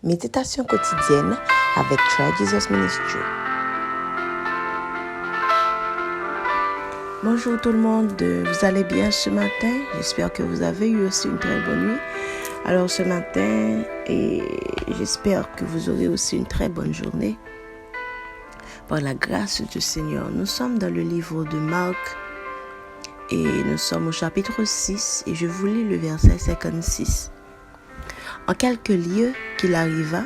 Méditation quotidienne avec Try Jesus Ministry. Bonjour tout le monde, vous allez bien ce matin? J'espère que vous avez eu aussi une très bonne nuit. Alors ce matin, et j'espère que vous aurez aussi une très bonne journée. Par la grâce du Seigneur, nous sommes dans le livre de Marc et nous sommes au chapitre 6 et je vous lis le verset 56. En quelques lieux qu'il arriva,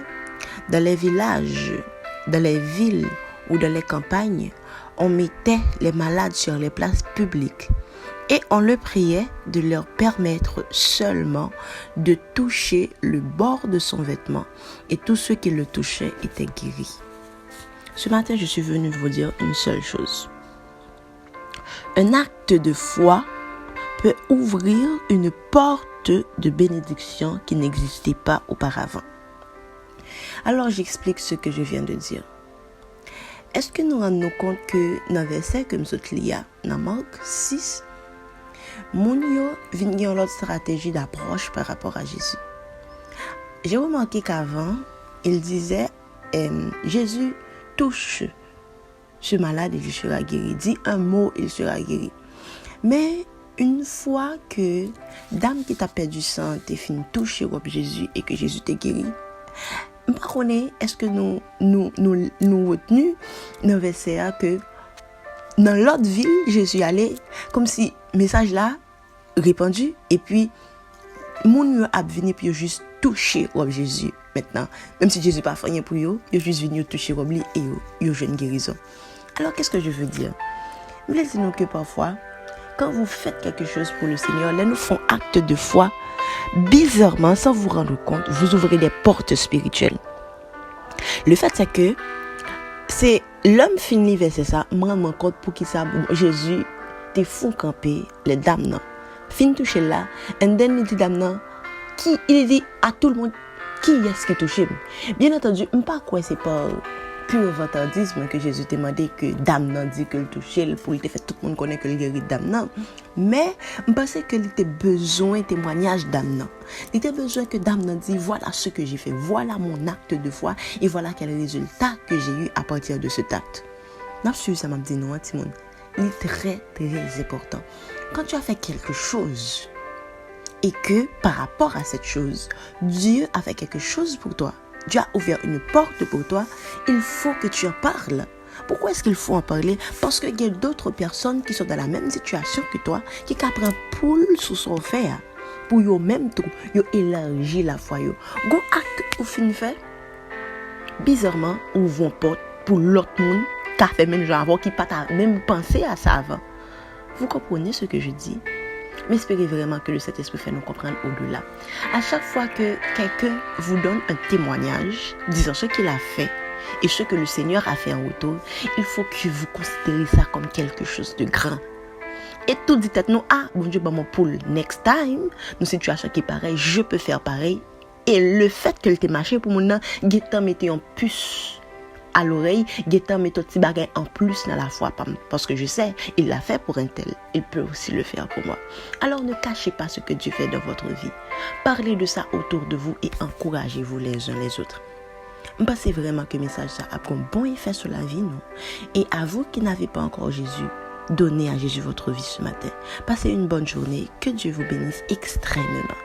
dans les villages, dans les villes ou dans les campagnes, on mettait les malades sur les places publiques et on le priait de leur permettre seulement de toucher le bord de son vêtement et tous ceux qui le touchaient étaient guéris. Ce matin, je suis venu vous dire une seule chose. Un acte de foi peut ouvrir une porte de bénédiction qui n'existait pas auparavant. Alors j'explique ce que je viens de dire. Est-ce que nous rendons compte que dans le verset que nous lisons dans Marc 6, moun yo vinn gen l'autre stratégie d'approche par rapport à Jésus. J'ai remarqué qu'avant, il disait Jésus touche ce malade et il sera guéri. Dit un mot, il sera guéri. Mais une fois que dame qui t'a perdu sang t'es fini toucher Jésus et que Jésus t'est guéri, par contre, est-ce que nous retenu dans le verset que dans l'autre ville, Jésus allait comme si message là répandu et puis moun yo a venu puis juste toucher Jésus maintenant. Même si Jésus pas fait rien pour yo, yo juste venu toucher lui et yo jeune guérison. Alors qu'est-ce que je veux dire? Je veux dire que parfois quand vous faites quelque chose pour le Seigneur, là nous font acte de foi. Bizarrement, sans vous rendre compte, vous ouvrez des portes spirituelles. Le fait c'est que c'est l'homme fini verset ça, moi me compte pour qui ça Jésus te font camper les dames non. Fin toucher là, and then il dit dame non, qui il dit à tout le monde qui est-ce qui touche. Bien entendu, pas quoi c'est pas pur vantardisme que Jésus t'a demandé que dame nan dit que le toucher pour il te fait tout le monde connaît que le guéri dame nan, mais je pense que il était besoin témoignage dame nan. Il était besoin que dame nan dit voilà ce que j'ai fait, voilà mon acte de foi et voilà quel résultat que j'ai eu à partir de cet acte. N'a su ça m'a dit non Timon. Il est très très important. Quand tu as fait quelque chose et que par rapport à cette chose, Dieu a fait quelque chose pour toi, Dieu a ouvert une porte pour toi, il faut que tu en parles. Pourquoi est-ce qu'il faut en parler? Parce qu'il y a d'autres personnes qui sont dans la même situation que toi, qui prennent poule sous son fer, pour yo même tout, yo élargir la foi yo. Go acte ou fin fait, bizarrement, ouvrons porte pour l'autre monde, qui a fait même genre avant, qui pas même pensé à ça avant. Vous comprenez ce que je dis? Mais espérez vraiment que le Saint-Esprit fait nous comprendre au-delà. À chaque fois que quelqu'un vous donne un témoignage disant ce qu'il a fait et ce que le Seigneur a fait en retour, il faut que vous considérez ça comme quelque chose de grand. Et tout dit à nous, bon Dieu, mon poule, next time, nous situation qui est pareille, je peux faire pareil. Et le fait que t'ait marché pour mon guetant mettez en puce à l'oreille, guetant met petit bagay en plus dans la foi parce que je sais, il l'a fait pour un tel, il peut aussi le faire pour moi. Alors ne cachez pas ce que Dieu fait dans votre vie. Parlez de ça autour de vous et encouragez-vous les uns les autres. Pensez vraiment que le message ça a un bon effet sur la vie, non? Et à vous qui n'avez pas encore Jésus, donnez à Jésus votre vie ce matin. Passez une bonne journée, que Dieu vous bénisse extrêmement.